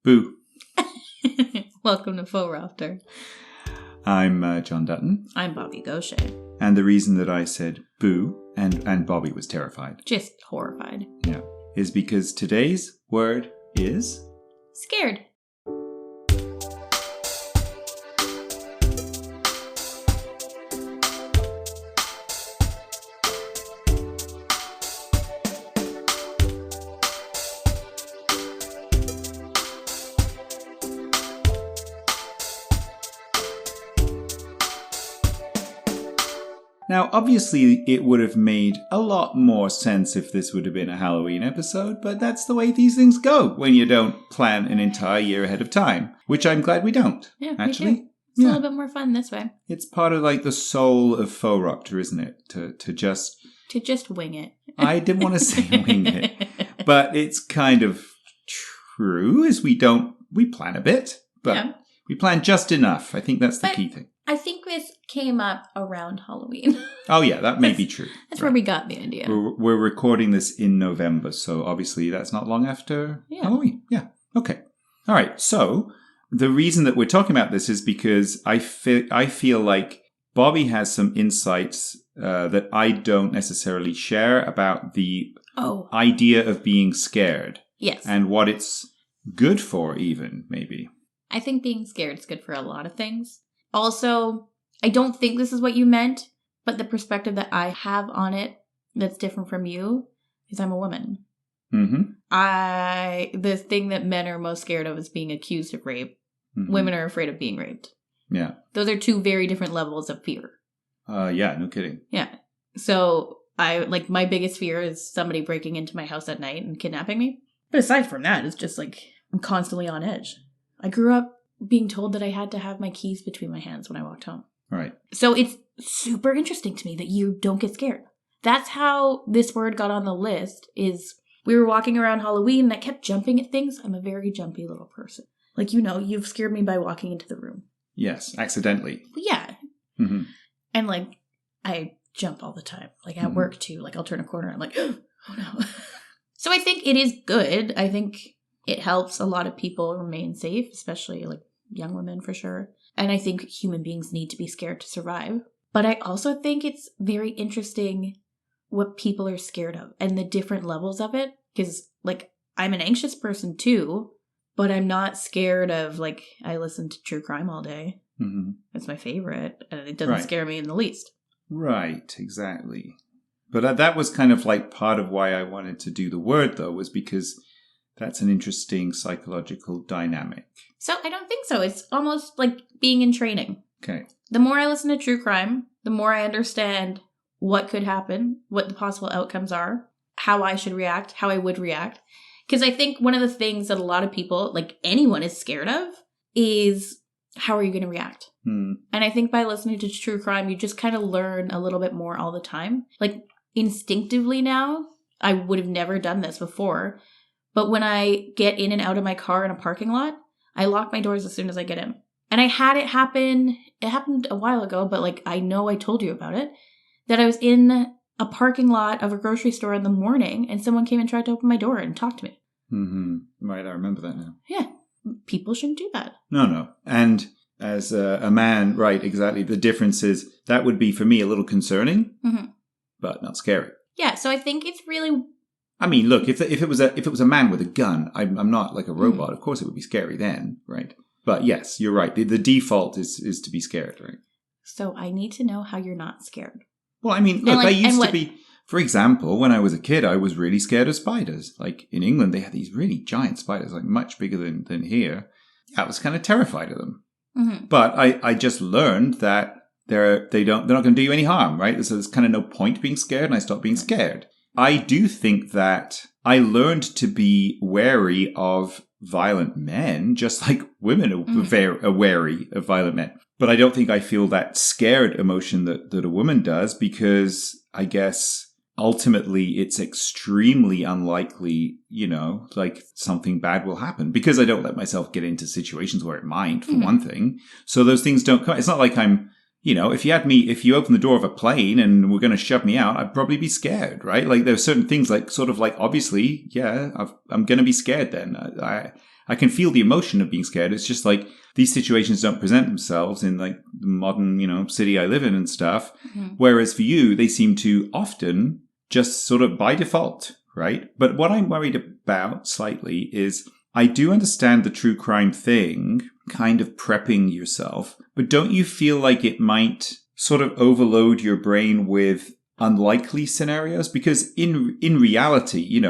Boo. Welcome to Fauxropter. I'm John Dutton. I'm Bobby Gaucher. And the reason that I said boo, and Bobby was terrified. Just horrified. Yeah. Is because today's word is... Scared. Now, obviously, it would have made a lot more sense if this would have been a Halloween episode, but that's the way these things go when you don't plan an entire year ahead of time, which I'm glad we don't. Yeah, actually. Me too. It's a little bit more fun this way. It's part of like the soul of Fauxropter, isn't it? To just... To just wing it. I didn't want to say wing it, but it's kind of true, is we plan a bit, but we plan just enough. I think that's the key thing. I think this came up around Halloween. Oh, yeah, that may be true. That's right. Where we got the idea. We're recording this in November, so obviously that's not long after Halloween. Yeah, okay. All right, so the reason that we're talking about this is because I feel like Bobby has some insights that I don't necessarily share about the idea of being scared. Yes. And what it's good for, even, maybe. I think being scared is good for a lot of things. Also, I don't think this is what you meant, but the perspective that I have on it that's different from you is I'm a woman. Mm-hmm. The thing that men are most scared of is being accused of rape. Mm-hmm. Women are afraid of being raped. Yeah. Those are two very different levels of fear. Yeah, no kidding. Yeah. So my biggest fear is somebody breaking into my house at night and kidnapping me. But aside from that, it's just I'm constantly on edge. I grew up being told that I had to have my keys between my hands when I walked home. Right. So it's super interesting to me that you don't get scared. That's how this word got on the list. Is we were walking around Halloween and I kept jumping at things. I'm a very jumpy little person. You've scared me by walking into the room. Yes, accidentally. Yeah. Mm-hmm. And I jump all the time. At work too. I'll turn a corner and I'm like, oh no. So I think it is good. I think it helps a lot of people remain safe, especially young women for sure. And I think human beings need to be scared to survive. But I also think it's very interesting what people are scared of and the different levels of it. Because I'm an anxious person too, but I'm not scared of I listen to true crime all day. Mm-hmm. It's my favorite and it doesn't scare me in the least. Right, exactly. But that was kind of part of why I wanted to do the word though, was because that's an interesting psychological dynamic. So I don't think so. It's almost like being in training. Okay. The more I listen to true crime, the more I understand what could happen, what the possible outcomes are, how I should react, how I would react. Because I think one of the things that a lot of people, anyone, is scared of is how are you going to react? And I think by listening to true crime, you just kind of learn a little bit more all the time. Instinctively now, I would have never done this before. But when I get in and out of my car in a parking lot, I lock my doors as soon as I get in. And I had it happen. It happened a while ago, but I know I told you about it. That I was in a parking lot of a grocery store in the morning and someone came and tried to open my door and talk to me. Mm-hmm. Right, I remember that now. Yeah. People shouldn't do that. No. And as a man, right, exactly. The difference is that would be for me a little concerning, but not scary. Yeah, so I think it's really... I mean, look, if it was a man with a gun, I'm not like a robot. Of course, it would be scary then, right? But yes, you're right. The default is to be scared, right? So I need to know how you're not scared. Well, I mean, look, I used to be. For example, when I was a kid, I was really scared of spiders. In England, they had these really giant spiders, much bigger than here. I was kind of terrified of them. Mm-hmm. But I just learned that they're not going to do you any harm, right? So there's kind of no point being scared, and I stopped being scared. I do think that I learned to be wary of violent men, just like women are wary of violent men. But I don't think I feel that scared emotion that a woman does, because I guess ultimately it's extremely unlikely, something bad will happen, because I don't let myself get into situations where it might, for one thing. So those things don't come. It's not like I'm... if you open the door of a plane and were going to shove me out, I'd probably be scared, right? There are certain things obviously, yeah, I'm going to be scared then. I I can feel the emotion of being scared. It's just like these situations don't present themselves in like the modern, city I live in and stuff. Mm-hmm. Whereas for you, they seem to often just sort of by default, right? But what I'm worried about slightly is I do understand the true crime thing, kind of prepping yourself, but don't you feel like it might sort of overload your brain with unlikely scenarios? Because in reality,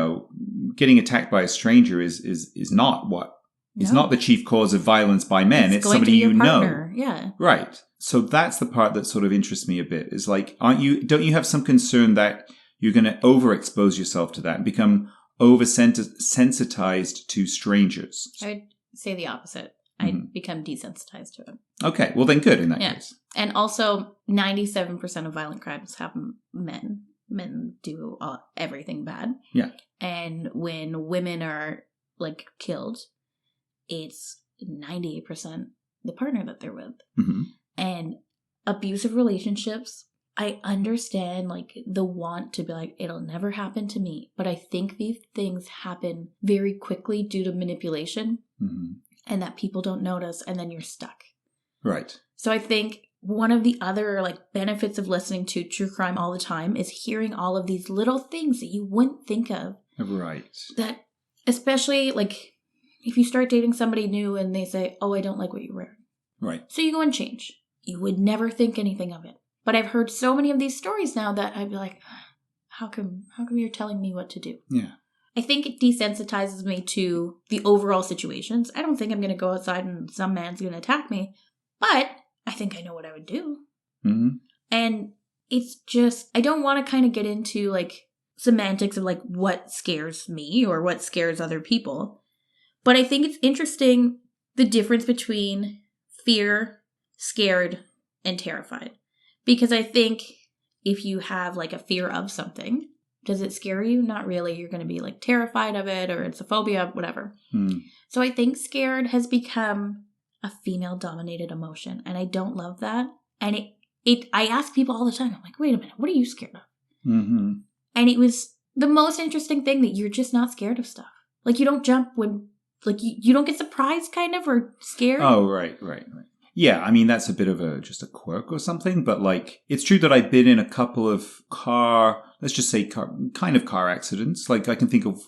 getting attacked by a stranger is not what is not the chief cause of violence by men. It's somebody you know. Yeah. Right. So that's the part that sort of interests me a bit. Is like, don't you have some concern that you're going to overexpose yourself to that and become oversensitized to strangers? I would say the opposite. I'd become desensitized to it. Okay. Well, then good in that case. And also, 97% of violent crimes happen men. Men do everything bad. Yeah. And when women are, like, killed, it's 98% the partner that they're with. Mm-hmm. And abusive relationships, I understand, like, the want to be like, it'll never happen to me. But I think these things happen very quickly due to manipulation. Mm-hmm. And that people don't notice, and then you're stuck. Right. So I think one of the other like benefits of listening to true crime all the time is hearing all of these little things that you wouldn't think of. Right. That especially like if you start dating somebody new and they say, "Oh, I don't like what you're wearing." Right. So you go and change. You would never think anything of it. But I've heard so many of these stories now that I'd be like, how come you're telling me what to do? Yeah. I think it desensitizes me to the overall situations. I don't think I'm going to go outside and some man's going to attack me, but I think I know what I would do. Mm-hmm. And it's just, I don't want to kind of get into like semantics of like what scares me or what scares other people. But I think it's interesting the difference between fear, scared, and terrified. Because I think if you have like a fear of something, does it scare you? Not really. You're going to be like terrified of it or it's a phobia, whatever. So I think scared has become a female dominated emotion. And I don't love that. And I ask people all the time, I'm like, wait a minute, what are you scared of? Mm-hmm. And it was the most interesting thing that you're just not scared of stuff. Like you don't jump when, like you don't get surprised kind of or scared. Oh, right. Yeah, I mean, that's a bit of just a quirk or something, but like, it's true that I've been in a couple of car accidents. Like I can think of,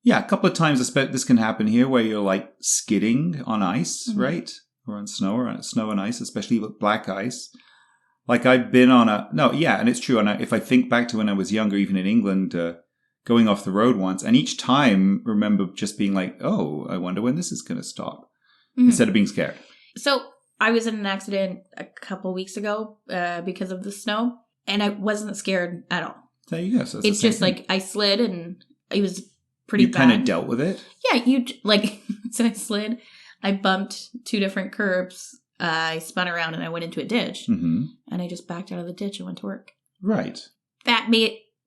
a couple of times I expect this can happen here where you're like skidding on ice, mm-hmm. right? Or on snow and ice, especially with black ice. Like I've been on and it's true. And if I think back to when I was younger, even in England, going off the road once, and each time remember just being like, oh, I wonder when this is going to stop, mm-hmm. instead of being scared. So I was in an accident a couple weeks ago because of the snow, and I wasn't scared at all. There you go. So it's just thing. Like I slid, and it was pretty bad. You kind of dealt with it? Yeah, so I slid. I bumped 2 different curbs. I spun around, and I went into a ditch. Mm-hmm. And I just backed out of the ditch and went to work. Right. That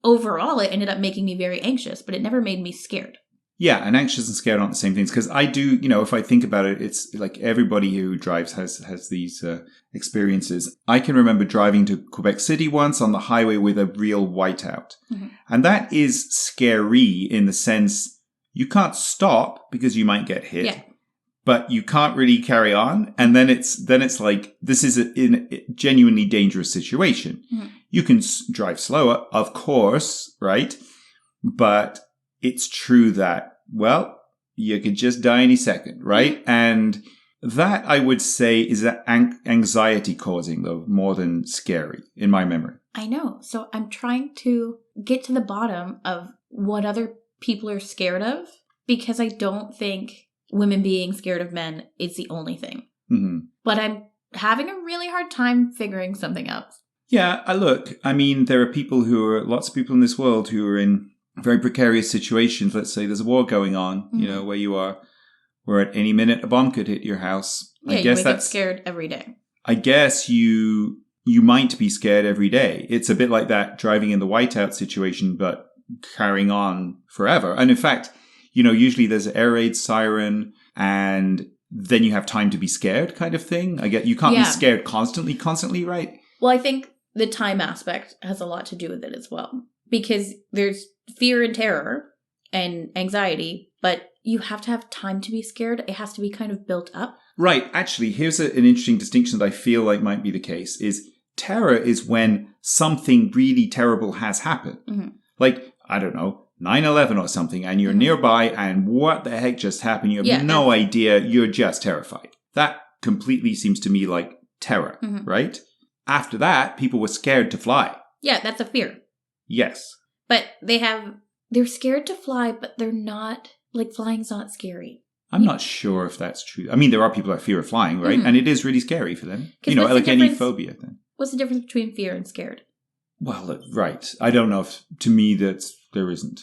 overall, it ended up making me very anxious, but it never made me scared. Yeah, and anxious and scared aren't the same things. Because I do, if I think about it, it's like everybody who drives has these experiences. I can remember driving to Quebec City once on the highway with a real whiteout. Mm-hmm. And that is scary in the sense you can't stop because you might get hit. Yeah. But you can't really carry on. And then it's like, this is a genuinely dangerous situation. Mm-hmm. You can drive slower, of course, right? But it's true that, well, you could just die any second, right? Mm-hmm. And that, I would say, is anxiety causing, though, more than scary, in my memory. I know. So I'm trying to get to the bottom of what other people are scared of, because I don't think women being scared of men is the only thing. Mm-hmm. But I'm having a really hard time figuring something out. Yeah, look, I mean, there are lots of people in this world who are in very precarious situations. Let's say there's a war going on, mm-hmm. Where you are, where at any minute a bomb could hit your house. Yeah, I guess you wake up scared every day. I guess you might be scared every day. It's a bit like that driving in the whiteout situation, but carrying on forever. And in fact, usually there's an air raid siren and then you have time to be scared kind of thing. I get you can't be scared constantly, right? Well, I think the time aspect has a lot to do with it as well, because there's fear and terror and anxiety, but you have to have time to be scared. It has to be kind of built up. Right. Actually, here's an interesting distinction that I feel like might be the case is terror is when something really terrible has happened. Mm-hmm. Like, I don't know, 9/11 or something, and you're nearby and what the heck just happened? You have no idea. You're just terrified. That completely seems to me like terror, right? After that, people were scared to fly. Yeah, that's a fear. Yes. But they're scared to fly, but they're not, like, flying's not scary. I'm not sure if that's true. I mean, there are people that fear of flying, right? And it is really scary for them. Like any phobia thing. What's the difference between fear and scared? Well, right. I don't know if, to me, there isn't.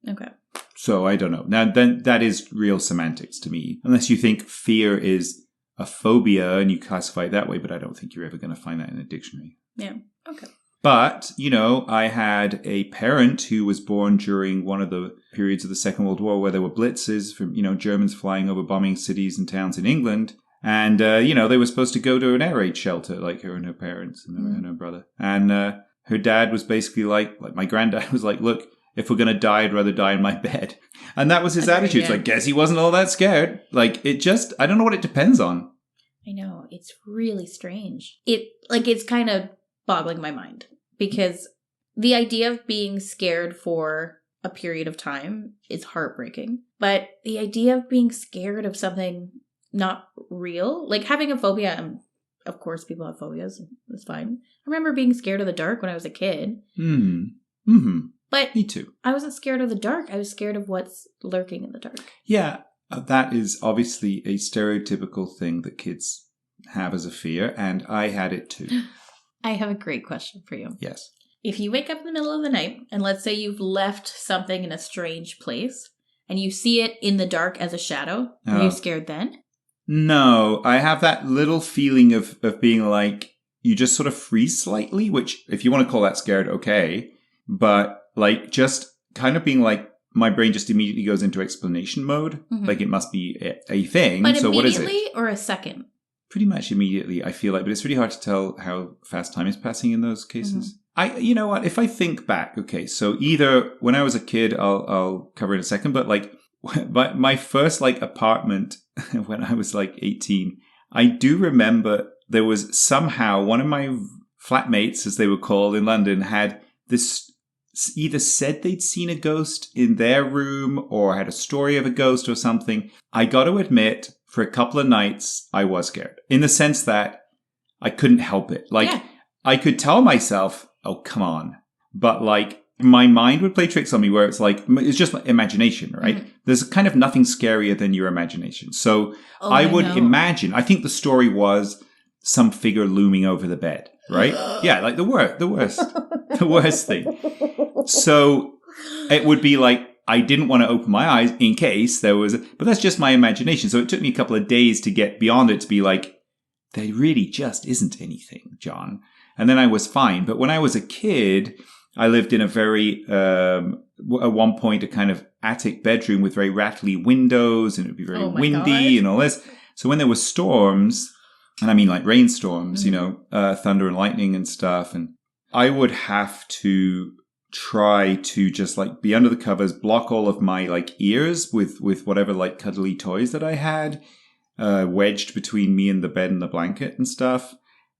Okay. So I don't know. Now, then that is real semantics to me. Unless you think fear is a phobia and you classify it that way, but I don't think you're ever going to find that in a dictionary. Yeah. Okay. But, I had a parent who was born during one of the periods of the Second World War where there were blitzes from, Germans flying over bombing cities and towns in England. And, they were supposed to go to an air raid shelter, like her and her parents and her brother. And her dad was basically like my granddad was like, look, if we're going to die, I'd rather die in my bed. And that was his attitude. Yeah. So I guess he wasn't all that scared. Like, I don't know what it depends on. I know. It's really strange. It's kind of boggling my mind. Because the idea of being scared for a period of time is heartbreaking. But the idea of being scared of something not real, like having a phobia, of course people have phobias, that's fine. I remember being scared of the dark when I was a kid. But me too. I wasn't scared of the dark. I was scared of what's lurking in the dark. Yeah, that is obviously a stereotypical thing that kids have as a fear, and I had it too. I have a great question for you. Yes. If you wake up in the middle of the night, and let's say you've left something in a strange place, and you see it in the dark as a shadow, are you scared then? No, I have that little feeling of being like, you just sort of freeze slightly, which if you want to call that scared, okay. But like just kind of being like, my brain just immediately goes into explanation mode. Like it must be a thing. But so what is it? Immediately or a second? Pretty much immediately, I feel like, but it's really hard to tell how fast time is passing in those cases. You know what? If I think back, okay, so either when I was a kid, I'll cover in a second, but like my first like apartment when I was like 18, I do remember there was somehow one of my flatmates, as they were called in London, had this either said they'd seen a ghost in their room or had a story of a ghost or something. I got to admit, for a couple of nights, I was scared in the sense that I couldn't help it. Like, I could tell myself, oh, come on. But like, my mind would play tricks on me where it's like, it's just imagination, right? There's kind of nothing scarier than your imagination. So I would imagine, I think the story was some figure looming over the bed, right? Yeah, like the worst thing. So it would be like, I didn't want to open my eyes in case there was, but that's just my imagination. So it took me a couple of days to get beyond it to be like, there really just isn't anything, John. And then I was fine. But when I was a kid, I lived in a very, at one point, a kind of attic bedroom with very rattly windows, and it would be very windy and all this. So when there were storms, and I mean like rainstorms, thunder and lightning and stuff, and I would have to try to just like be under the covers, block all of my like ears with whatever like cuddly toys that I had, wedged between me and the bed and the blanket and stuff.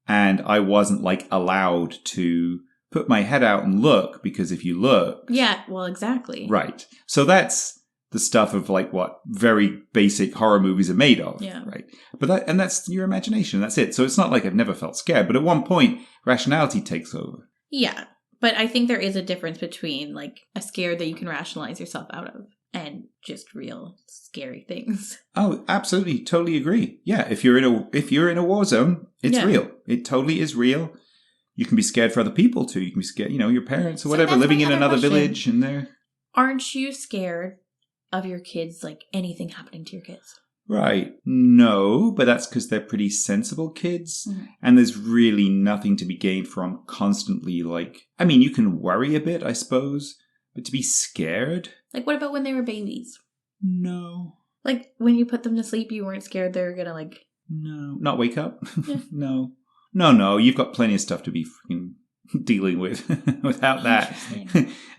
And I wasn't like allowed to put my head out and look, because if you look... Yeah, well, exactly. Right. So that's the stuff of like what very basic horror movies are made of. Yeah. Right. But that's your imagination. That's it. So it's not like I've never felt scared, but at one point, rationality takes over. Yeah. But I think there is a difference between like a scare that you can rationalize yourself out of and just real scary things. Oh, absolutely. Totally agree. Yeah. If you're in a war zone, it's real. It totally is real. You can be scared for other people too. You can be scared, your parents or whatever, living in another village and they're... Aren't you scared of your kids, like anything happening to your kids? Right. No, but that's because they're pretty sensible kids. Mm-hmm. And there's really nothing to be gained from constantly like... I mean, you can worry a bit, I suppose, but to be scared... Like, what about when they were babies? No. Like, when you put them to sleep, you weren't scared they were going to, like... No. Not wake up? Yeah. No. No, you've got plenty of stuff to be freaking dealing with without that.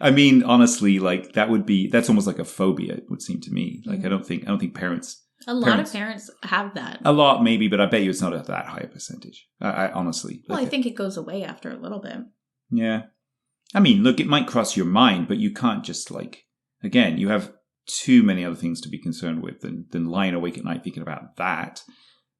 I mean, honestly, like that's almost like a phobia, it would seem to me. Like, I don't think parents... A lot of parents have that. A lot, maybe, but I bet you it's not at that high a percentage. I honestly... Well, I think it goes away after a little bit. Yeah. I mean, look, it might cross your mind, but you can't just again, you have too many other things to be concerned with than lying awake at night thinking about that.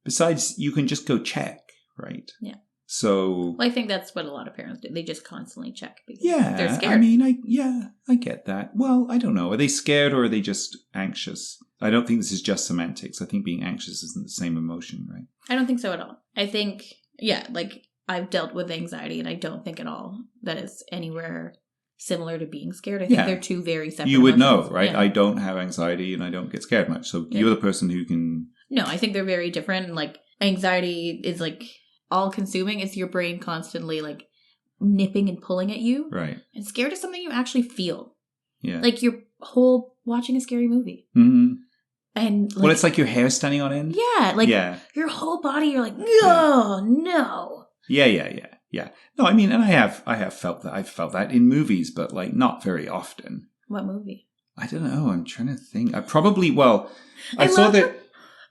Besides, you can just go check, right? Yeah. So... Well, I think that's what a lot of parents do. They just constantly check because they're scared. I mean, I get that. Well, I don't know. Are they scared or are they just anxious? I don't think this is just semantics. I think being anxious isn't the same emotion, right? I don't think so at all. I think, I've dealt with anxiety and I don't think at all that it's anywhere similar to being scared. I think they're two very separate You would emotions. know, right? Yeah. I don't have anxiety and I don't get scared much. So you're the person who can... No, I think they're very different. And anxiety is all consuming. It's your brain constantly nipping and pulling at you. Right. And scared is something you actually feel. Yeah. Like your whole watching a scary movie. Mm-hmm. And well, it's like your hair standing on end. Yeah. Your whole body, you're like, oh, no. Yeah. No, I mean, and I have felt that. I've felt that in movies, but not very often. What movie? I don't know. I'm trying to think. I saw that.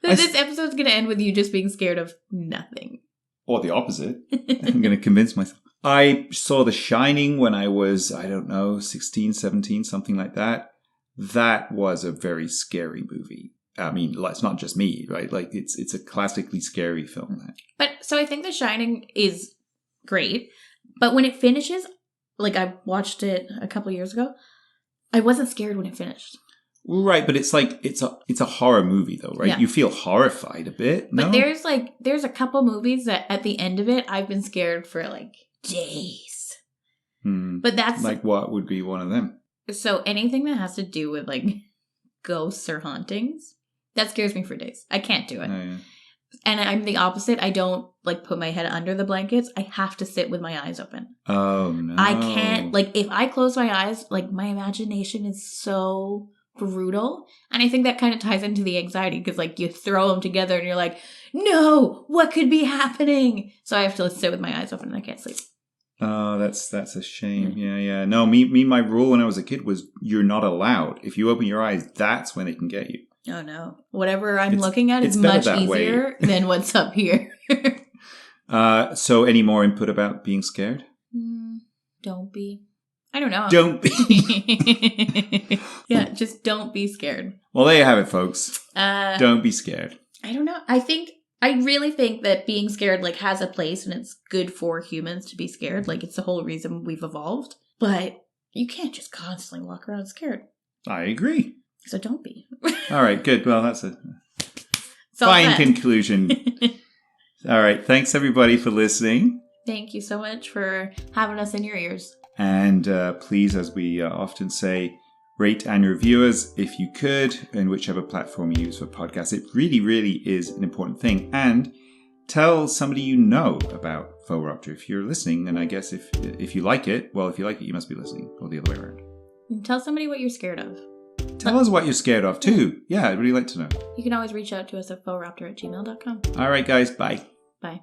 This episode's going to end with you just being scared of nothing. Or the opposite. I'm going to convince myself. I saw The Shining when I was, 16, 17, something like that. That was a very scary movie. I mean, it's not just me, right? It's a classically scary film. But so I think The Shining is great. But when it finishes, I watched it a couple years ago, I wasn't scared when it finished. Right, but it's a horror movie though, right? Yeah. You feel horrified a bit, no? But there's a couple movies that at the end of it, I've been scared for days. But that's... what would be one of them? So anything that has to do with ghosts or hauntings, that scares me for days. I can't do it. Oh, yeah. And I'm the opposite. I don't put my head under the blankets. I have to sit with my eyes open. Oh, no. I can't, if I close my eyes, my imagination is so... brutal. And I think that kind of ties into the anxiety because you throw them together and you're like, no, what could be happening? So I have to sit with my eyes open and I can't sleep. Oh, that's a shame. Yeah. No, my rule when I was a kid was you're not allowed. If you open your eyes, that's when it can get you. Oh no. Whatever I'm looking at is much easier than what's up here. So any more input about being scared? Don't be. I don't know. Don't be. Yeah, just don't be scared. Well, there you have it, folks. Don't be scared. I don't know. I really think that being scared has a place and it's good for humans to be scared. It's the whole reason we've evolved. But you can't just constantly walk around scared. I agree. So don't be. All right, good. Well, that's a fine conclusion. All right. Thanks, everybody, for listening. Thank you so much for having us in your ears. And please, as we often say, rate and review us if you could, in whichever platform you use for podcasts. It really, really is an important thing. And tell somebody you know about Fauxropter if you're listening. And I guess if you like it, you must be listening, or the other way around. And tell somebody what you're scared of. Tell us what you're scared of, too. Yeah, I'd really like to know. You can always reach out to us at fauxropter@gmail.com. All right, guys. Bye. Bye.